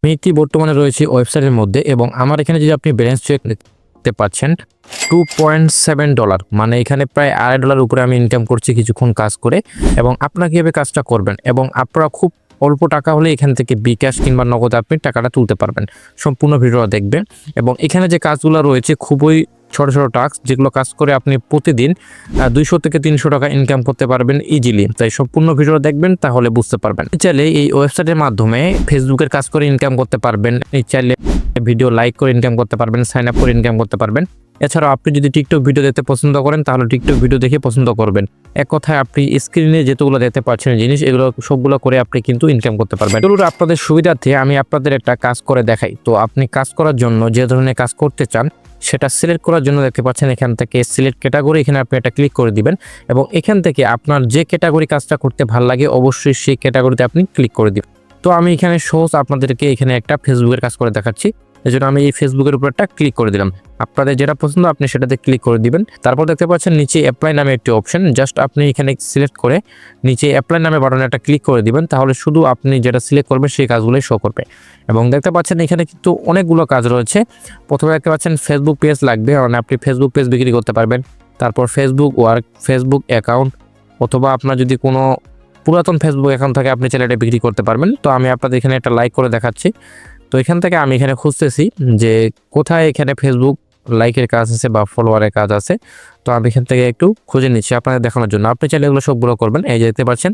আমি কি বর্তমানে রয়েছে ওয়েবসাইটের মধ্যে এবং আমার এখানে যদি আপনি ব্যালেন্স চেক দেখতে পাচ্ছেন $2.7, মানে এখানে প্রায় $2.5 উপরে আমি ইনকাম করছি কিছুক্ষণ কাজ করে। এবং আপনারা কিভাবে কাজটা করবেন এবং আপনারা খুব অল্প টাকা হলে এখান থেকে বিকাশ কিংবা নগদে আপনি টাকাটা তুলতে পারবেন। সম্পূর্ণ ভিডিওটা দেখবেন এবং এখানে যে কাজগুলো রয়েছে খুবই ছোট ছোট টাস্ক, যেগুলো কাজ করে আপনি প্রতিদিন 200 থেকে 300 টাকা ইনকাম করতে পারবেন ইজিলি। তাই সম্পূর্ণ ভিডিও দেখবেন, তাহলে বুঝতে পারবেন। চাইলে এই ওয়েবসাইটের মাধ্যমে ফেসবুকের কাজ করে ইনকাম করতে পারবেন, চাইলে ভিডিও লাইক করে ইনকাম করতে পারবেন, সাইন আপ করে ইনকাম করতে পারবেন। এছাড়াও আপনি যদি টিকটক ভিডিও দেখতে পছন্দ করেন তাহলে টিকটক ভিডিও দেখে পছন্দ করবেন। এক কথায় আপনি স্ক্রিনে যেগুলো দেখতে পাচ্ছেন জিনিস, এগুলো সবগুলো করে আপনি কিন্তু ইনকাম করতে পারবেন। চলুন আপনাদের সুবিধার্থে আমি আপনাদের একটা কাজ করে দেখাই। তো আপনি কাজ করার জন্য যে ধরনের কাজ করতে চান সেটা সিলেক্ট করার জন্য দেখতে পাচ্ছেন এখান থেকে সিলেক্ট ক্যাটাগরি, এখানে আপনি এটা ক্লিক করে দিবেন এবং এখান থেকে আপনার যে ক্যাটাগরি কাজটা করতে ভালো লাগে অবশ্যই সেই ক্যাটাগরিতে আপনি ক্লিক করে দিবেন। তো আমি এখানে সহজ আপনাদেরকে এখানে একটা ফেসবুকের কাজ করে দেখাচ্ছি, এজন্য আমি এই ফেসবুকের উপর একটা ক্লিক করে দিলাম। আপনাদের যেটা পছন্দ আপনি সেটাতে ক্লিক করে দিবেন। তারপর দেখতে পাচ্ছেন নিচে অ্যাপ্লাই নামে একটি অপশন, জাস্ট আপনি এখানে সিলেক্ট করে নিচে অ্যাপ্লাই নামে বাটনে একটা ক্লিক করে দিবেন, তাহলে শুধু আপনি যেটা সিলেক্ট করবেন সেই কাজগুলোই শো করবে। এবং দেখতে পাচ্ছেন এখানে কিন্তু অনেকগুলো কাজ রয়েছে। প্রথমে দেখতে পাচ্ছেন ফেসবুক পেজ লাগবে, মানে আপনি ফেসবুক পেজ বিক্রি করতে পারবেন। তারপর ফেসবুক ওয়ার্ক, ফেসবুক অ্যাকাউন্ট, অথবা আপনার যদি কোনো পুরাতন ফেসবুক অ্যাকাউন্ট থাকে আপনি চাইলে এটা বিক্রি করতে পারবেন। তো আমি আপনাদের এখানে একটা লাইক করে দেখাচ্ছি। তো এখান থেকে আমি এখানে খুঁজতেছি যে কোথায় এখানে ফেসবুক লাইকের কাজ আছে বা ফলোয়ারের কাজ আছে। তো আমি এখান থেকে একটু খুঁজে নিচ্ছি আপনাদের দেখানোর জন্য। আপনি চাইলে এগুলো সবগুলো করবেন। এই যে দেখতে পাচ্ছেন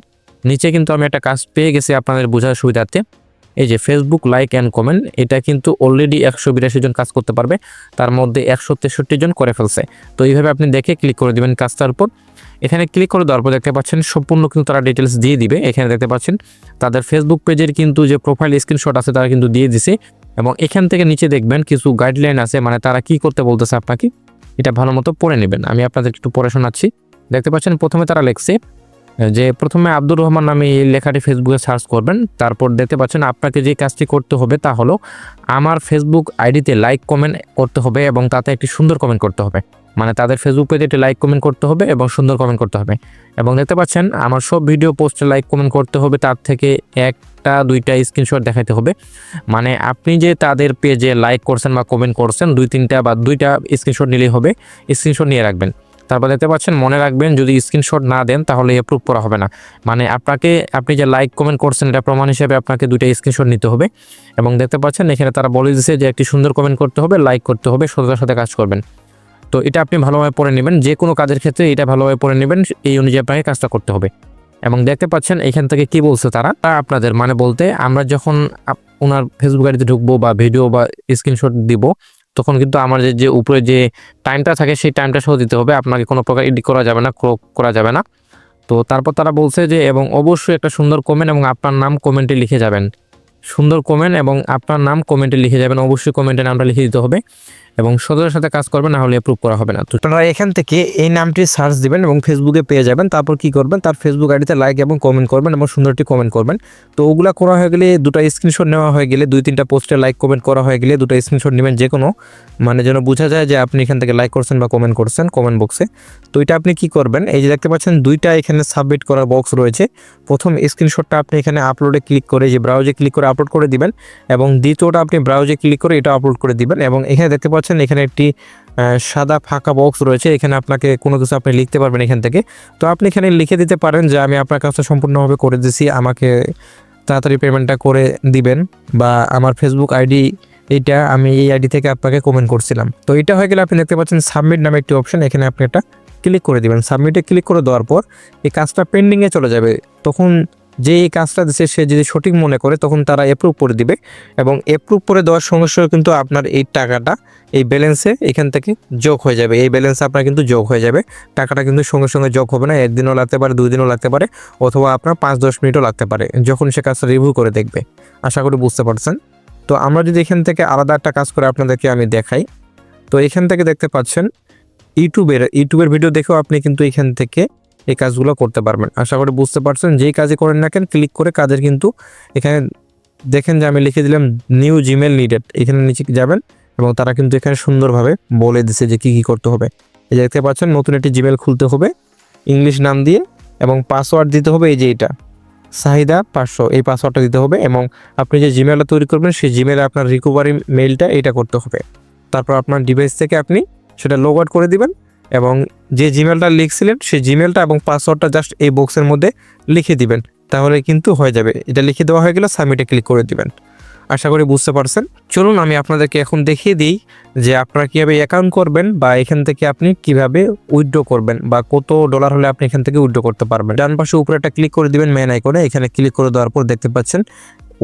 নিচে কিন্তু আমি একটা কাজ পেয়ে গেছি আপনাদের বোঝার সুবিধার্থে। এই যে ফেসবুক লাইক অ্যান্ড কমেন্ট, এটা কিন্তু অলরেডি 182 জন কাজ করতে পারবে, তার মধ্যে 163 জন করে ফেলছে। তো এইভাবে আপনি দেখে ক্লিক করে দিবেন কাজটার উপর। এখানে ক্লিক করে দেওয়ার পর দেখতে পাচ্ছেন সম্পূর্ণ কিন্তু তারা ডিটেলস দিয়ে দিবে। এখানে দেখতে পাচ্ছেন তাদের ফেসবুক পেজের কিন্তু যে প্রোফাইল স্ক্রিনশট আছে তারা কিন্তু দিয়ে দিছে এবং এখান থেকে নিচে দেখবেন কিছু গাইডলাইন আছে, মানে তারা কি করতে বলতেছে আপনাকে এটা ভালো মতো পড়ে নেবেন। আমি আপনাদের একটু পড়ে শোনাচ্ছি। দেখতে পাচ্ছেন প্রথমে তারা লিখছে যে প্রথমে আব্দুর রহমান নামে এই লেখাটি ফেসবুকে সার্চ করবেন। তারপর দেখতে পাচ্ছেন আপনাকে যে কাজটি করতে হবে তা হলো আমার ফেসবুক আইডিতে লাইক কমেন্ট করতে হবে এবং তাতে একটি সুন্দর কমেন্ট করতে হবে, মানে তাদের ফেসবুক পেজে একটি লাইক কমেন্ট করতে হবে এবং সুন্দর কমেন্ট করতে হবে। এবং দেখতে পাচ্ছেন আমার সব ভিডিও পোস্টে লাইক কমেন্ট করতে হবে, তার থেকে একটা দুইটা স্ক্রিনশট দেখাতে হবে, মানে আপনি যে তাদের পেজে লাইক করছেন বা কমেন্ট করছেন 2-3টা বা 2টা স্ক্রিনশট নিলেই হবে। স্ক্রিনশট নিয়ে রাখবেন। তারপর দেখতে পাচ্ছেন মনে রাখবেন যদি স্ক্রিনশট না দেন তাহলে অ্যাপ্রুভ করা হবে না, মানে আপনি যে লাইক কমেন্ট করছেন এটা প্রমাণ হিসেবে আপনাকে 2টা স্ক্রিনশট নিতে হবে। এবং দেখতে পাচ্ছেন এখানে তারা বলে দিয়েছে যে একটি সুন্দর কমেন্ট করতে হবে, লাইক করতে হবে, সোজার সাথে কাজ করবেন। তো এটা আপনি ভালোভাবে পড়ে নেবেন, যে কোনো কাজের ক্ষেত্রে এটা ভালোভাবে পড়ে নেবেন, এই অনুযায়ী আপনাকে কাজটা করতে হবে। এবং দেখতে পাচ্ছেন এখান থেকে কি বলছে তারা আপনাদের, মানে বলতে আমরা যখন ওনার ফেসবুক আইডিতে ঢুকবো বা ভিডিও বা স্ক্রিনশট দিব তখন কিন্তু আমাদের যে উপরে যে টাইমটা থাকে সেই টাইমটা সহ দিতে হবে, আপনাকে কোনো প্রকার এডিট করা যাবে না, ক্রপ করা যাবে না। তো তারপর তারা বলছে যে এবং অবশ্যই একটা সুন্দর কমেন্ট এবং আপনার নাম কমেন্টে লিখে যাবেন, সুন্দর কমেন্ট এবং আপনার নাম কমেন্টে লিখে যাবেন, অবশ্যই কমেন্টের নামটা লিখে দিতে হবে এবং সদরের সাথে কাজ করবেন, না হলে অ্যাপ্রুভ করা হবে না। তো আপনারা এখান থেকে এই নামটি সার্চ দিবেন এবং ফেসবুকে পেয়ে যাবেন। তারপর কি করবেন, তার ফেসবুক আইডিতে লাইক এবং কমেন্ট করবেন এবং সুন্দরটি কমেন্ট করবেন। তো ওগুলা করা হয়ে গেলে 2টা স্ক্রিনশট নেওয়া হয়ে গেলে 2-3টা পোস্টে লাইক কমেন্ট করা হয়ে গেলে 2টা স্ক্রিনশট নেবেন, যে কোনো মানে যেন বোঝা যায় যে আপনি এখান থেকে লাইক করছেন বা কমেন্ট করছেন কমেন্ট বক্সে। তো এটা আপনি কি করবেন, এই যে দেখতে পাচ্ছেন 2টা এখানে সাবমিট করার বক্স রয়েছে। প্রথম স্ক্রিনশটটা আপনি এখানে আপলোডে ক্লিক করে যে ব্রাউজে ক্লিক করে আপলোড করে দিবেন এবং দ্বিতীয়টা আপনি ব্রাউজে ক্লিক করে এটা আপলোড করে দিবেন। এবং এখানে দেখতে পাচ্ছেন এখানে একটি সাদা ফাঁকা বক্স রয়েছে, এখানে আপনাকে কোনো কিছু আপনি লিখতে পারবেন এখান থেকে। তো আপনি এখানে লিখে দিতে পারেন যে আমি আপনার কাজটা সম্পূর্ণভাবে করে দিয়েছি, আমাকে তাড়াতাড়ি পেমেন্টটা করে দিবেন, বা আমার ফেসবুক আইডি এইটা, আমি এই আইডি থেকে আপনাকে কমেন্ট করছিলাম। তো এটা হয়ে গেলে আপনি দেখতে পাচ্ছেন সাবমিট নামে একটি অপশন, এখানে আপনি এটা ক্লিক করে দিবেন। সাবমিটে ক্লিক করে দেওয়ার পর এই কাজটা পেন্ডিংয়ে চলে যাবে। তখন যে এই কাজটা দিচ্ছে সে যদি সঠিক মনে করে তখন তারা অ্যাপ্রুভ করে দিবে এবং অ্যাপ্রুভ করে দেওয়ার সঙ্গে সঙ্গে কিন্তু আপনার এই টাকাটা এই ব্যালেন্সে এখান থেকে যোগ হয়ে যাবে। এই ব্যালেন্সে আপনার কিন্তু যোগ হয়ে যাবে, টাকাটা কিন্তু সঙ্গে সঙ্গে যোগ হবে না, 1 দিনও লাগতে পারে, 2 দিনও লাগতে পারে, অথবা আপনার 5-10 মিনিটও লাগতে পারে, যখন সে কাজটা রিভিউ করে দেখবে। আশা করি বুঝতে পারছেন। তো আমরা যদি এখান থেকে আলাদা একটা কাজ করে আপনাদেরকে আমি দেখাই, তো এখান থেকে দেখতে পাচ্ছেন ইউটিউবের ভিডিও দেখেও আপনি কিন্তু এখান থেকে এই কাজগুলো করতে পারবেন। আশা করি বুঝতে পারছেন। যেই কাজে করেন না কেন ক্লিক করে কাজের কিন্তু এখানে দেখেন যে আমি লিখে দিলাম নিউ জিমেল নিডেড, এখানে নিচে যাবেন এবং তারা কিন্তু এখানে সুন্দরভাবে বলে দিছে যে কি করতে হবে। এই যে দেখতে পাচ্ছেন নতুন একটি জিমেল খুলতে হবে ইংলিশ নাম দিয়ে এবং পাসওয়ার্ড দিতে হবে এই যে এটা, সাহিদা 500 এই পাসওয়ার্ডটা দিতে হবে এবং আপনি যে জিমেলটা তৈরি করবেন সেই জিমেলে আপনার রিকভারি মেইলটা এটা করতে হবে। তারপর আপনার ডিভাইস থেকে আপনি সেটা লগ আউট করে দিবেন এবং যে জিমেলটা লিখছিলেন সেই জিমেলটা এবং পাসওয়ার্ডটা জাস্ট এই বক্সের মধ্যে লিখে দিবেন, তাহলে কিন্তু হয়ে যাবে। এটা লিখে দেওয়া হয়ে গেলে সাবমিটে ক্লিক করে দিবেন। আশা করি বুঝতে পারছেন। চলুন আমি আপনাদেরকে এখন দেখিয়ে দিই যে আপনারা কীভাবে অ্যাকাউন্ট করবেন বা এখান থেকে আপনি কিভাবে উইথড্র করবেন বা কত ডলার হলে আপনি এখান থেকে উইথড্র করতে পারবেন। ডান পাশে উপরে একটা ক্লিক করে দিবেন মেন আইকনে, এখানে ক্লিক করে দেওয়ার পর দেখতে পাচ্ছেন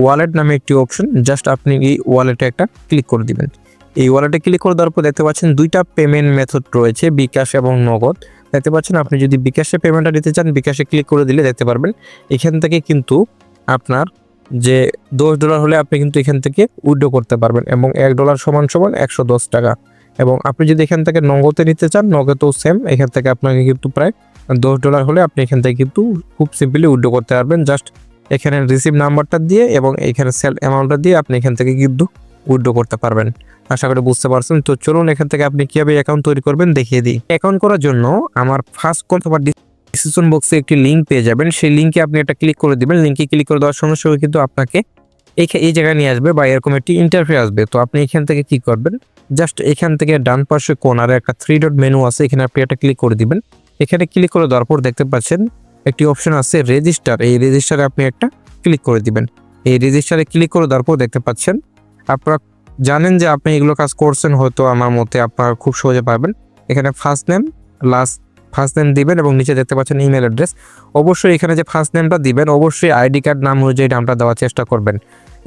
ওয়ালেট নামে একটি অপশন, জাস্ট আপনি এই ওয়ালেটে একটা ক্লিক করে দিবেন। এই ওয়ালেটে ক্লিক করে দেওয়ার পর দেখতে পাচ্ছেন দুইটা পেমেন্ট মেথড রয়েছে, বিকাশ এবং নগদ। দেখতে পাচ্ছেন আপনি যদি বিকাশে পেমেন্টটা দিতে চান বিকাশে ক্লিক করে দিলে দেখতে পারবেন এখান থেকে কিন্তু আপনার যে $10 হলে আপনি কিন্তু এখান থেকে উইথড্র করতে পারবেন এবং $1 সমান সমান 110 টাকা। এবং আপনি যদি এখান থেকে নগদে নিতে চান নগদেও সেম, এখান থেকে আপনাকে কিন্তু প্রায় $10 হলে আপনি এখান থেকে কিন্তু খুব সিম্পলি উইথড্র করতে পারবেন। জাস্ট এখানে রিসিভ নাম্বারটা দিয়ে এবং এখানে সেল অ্যামাউন্টটা দিয়ে আপনি এখান থেকে কিন্তু উইথড্র করতে পারবেন। আশা করি বুঝতে পারছেন। তো চলুন এখান থেকে আপনি কীভাবে অ্যাকাউন্ট তৈরি করবেন দেখিয়ে দিই। অ্যাকাউন্ট করার জন্য আমার ফার্স্ট অথবা ডিসক্রিপশন বক্সে একটি লিঙ্ক পেয়ে যাবেন, সেই লিঙ্কে আপনি একটা ক্লিক করে দিবেন। লিঙ্কে ক্লিক করে দেওয়ার সঙ্গে সঙ্গে কিন্তু আপনাকে এই জায়গায় নিয়ে আসবে বা এরকম একটি ইন্টারফেস আসবে। তো আপনি এখান থেকে কি করবেন, জাস্ট এখান থেকে ডান পাশে কোণারে একটা 3 ডট মেনু আছে, এখানে আপনি একটা ক্লিক করে দিবেন। এখানে ক্লিক করে দেওয়ার পর দেখতে পাচ্ছেন একটি অপশন আছে রেজিস্টার, এই রেজিস্টারে আপনি একটা ক্লিক করে দিবেন। এই রেজিস্টারে ক্লিক করে দেওয়ার পর দেখতে পাচ্ছেন আপনারা জানেন যে আপনি এগুলো কাজ করছেন হয়তো আমার মতে, আপনারা খুব সহজে পারবেন। এখানে ফার্স্ট নেম ফার্স্ট নেম দিবেন এবং নিচে দেখতে পাচ্ছেন ইমেল অ্যাড্রেস। অবশ্যই এখানে যে ফার্স্ট নেমটা দিবেন অবশ্যই আইডি কার্ড নাম অনুযায়ী নামটা দেওয়ার চেষ্টা করবেন।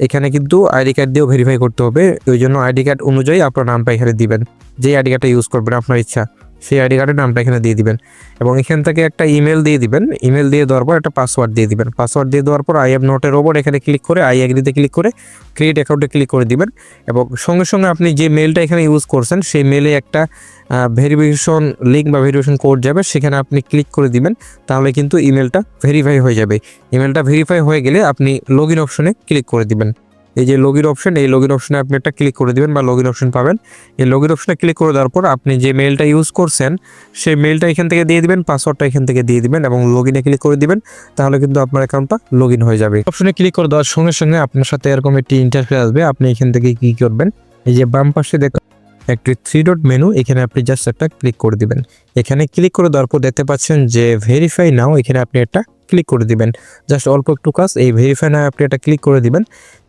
এখানে কিন্তু আইডি কার্ড দিয়েও ভেরিফাই করতে হবে, ওই জন্য আইডি কার্ড অনুযায়ী আপনার নামটা এখানে দিবেন। যে আইডি কার্ডটা ইউজ করবেন আপনার ইচ্ছা সেই আইডি কার্ডের নামটা এখানে দিয়ে দিবেন এবং এখান থেকে একটা ইমেল দিয়ে দিবেন। ইমেল দিয়ে দেওয়ার পর একটা পাসওয়ার্ড দিয়ে দিবেন। পাসওয়ার্ড দিয়ে দেওয়ার পর আই এম নটের ওপর এখানে ক্লিক করে আই এগ্রিতে ক্লিক করে ক্রিয়েট অ্যাকাউন্টে ক্লিক করে দিবেন এবং সঙ্গে সঙ্গে আপনি যে মেলটা এখানে ইউজ করছেন সেই মেলে একটা ভেরিফিকেশন লিঙ্ক বা ভেরিফিকেশন কোড যাবে, সেখানে আপনি ক্লিক করে দিবেন, তাহলে কিন্তু ইমেলটা ভেরিফাই হয়ে যাবে। ইমেলটা ভেরিফাই হয়ে গেলে আপনি লগ ইন অপশনে ক্লিক করে দিবেন। এই যে লগ ইন অপশন, এই লগ ইন অপশনে আপনি একটা ক্লিক করে দিবেন বা লগ ইন অপশন পাবেন। এই লগ ইন অপশনে ক্লিক করে দেওয়ার পর আপনি যে মেলটা ইউজ করছেন সেই মেলটা এখান থেকে দিয়ে দিবেন, পাসওয়ার্ডটা এখান থেকে দিয়ে দিবেন এবং লগ ইনে ক্লিক করে দিবেন, তাহলে কিন্তু আপনার অ্যাকাউন্টটা লগ ইন হয়ে যাবে। অপশনে ক্লিক করে দেওয়ার সঙ্গে সঙ্গে আপনার সাথে এরকম একটি ইন্টারফেস আসবে। আপনি এখান থেকে কি করবেন, এই যে বাম পাশে একটি 3 ডট মেনু, এখানে আপনি জাস্ট একটা ক্লিক করে দিবেন। এখানে ক্লিক করে দেওয়ার পর দেখতে পাচ্ছেন যে ভেরিফাই নাও, এখানে আপনি একটা ক্লিক করে দিবেন। জাস্ট অল্প একটু কাজ, এই ভেরিফাই নাও আপনি একটা ক্লিক করে দিবেন।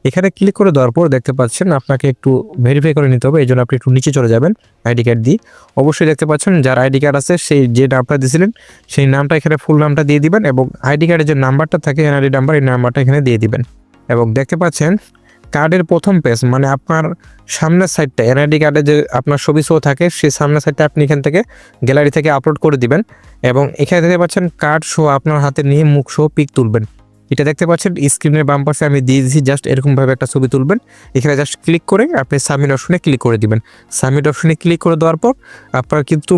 এখানে ক্লিক করে দেওয়ার পর দেখতে পাচ্ছেন আপনাকে একটু ভেরিফাই করে নিতে হবে, এই জন্য আপনি একটু নিচে চলে যাবেন আইডি কার্ড দিয়ে। অবশ্যই দেখতে পাচ্ছেন যার আইডি কার্ড আছে সেই যে নামটা দিয়েছিলেন সেই নামটা এখানে ফুল নামটা দিয়ে দিবেন এবং আইডি কার্ডের যে নাম্বারটা থাকে এনআইডি নাম্বার, এই নাম্বারটা এখানে দিয়ে দিবেন এবং দেখতে পাচ্ছেন কার্ডের প্রথম পেজ মানে আপনার সামনের সাইডটা এনআইডি কার্ডে যে আপনার ছবি শো থাকে সেই সামনের সাইডটা আপনি এখান থেকে গ্যালারি থেকে আপলোড করে দিবেন এবং এখানে দেখতে পাচ্ছেন কার্ড শো আপনার হাতে নিয়ে মুখ শো পিক তুলবেন। এটা দেখতে পাচ্ছেন স্ক্রিনের বাম পাশে আমি দিয়ে দিয়েছি, জাস্ট এরকমভাবে একটা ছবি তুলবেন। এখানে জাস্ট ক্লিক করে আপনি সাবমিট অপশনে ক্লিক করে দিবেন। সাবমিট অপশনে ক্লিক করে দেওয়ার পর আপনার কিন্তু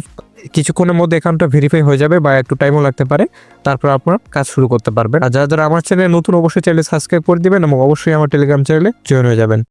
কিছুক্ষণের মধ্যে অ্যাকাউন্টটা ভেরিফাই হয়ে যাবে বা একটু টাইমও লাগতে পারে, তারপর আপনার কাজ শুরু করতে পারবেন। আর যারা আমার চ্যানেলে নতুন অবশ্যই চ্যানেল সাবস্ক্রাইব করে দিবেন এবং অবশ্যই আমার টেলিগ্রাম চ্যানেলে জয়েন হয়ে যাবেন।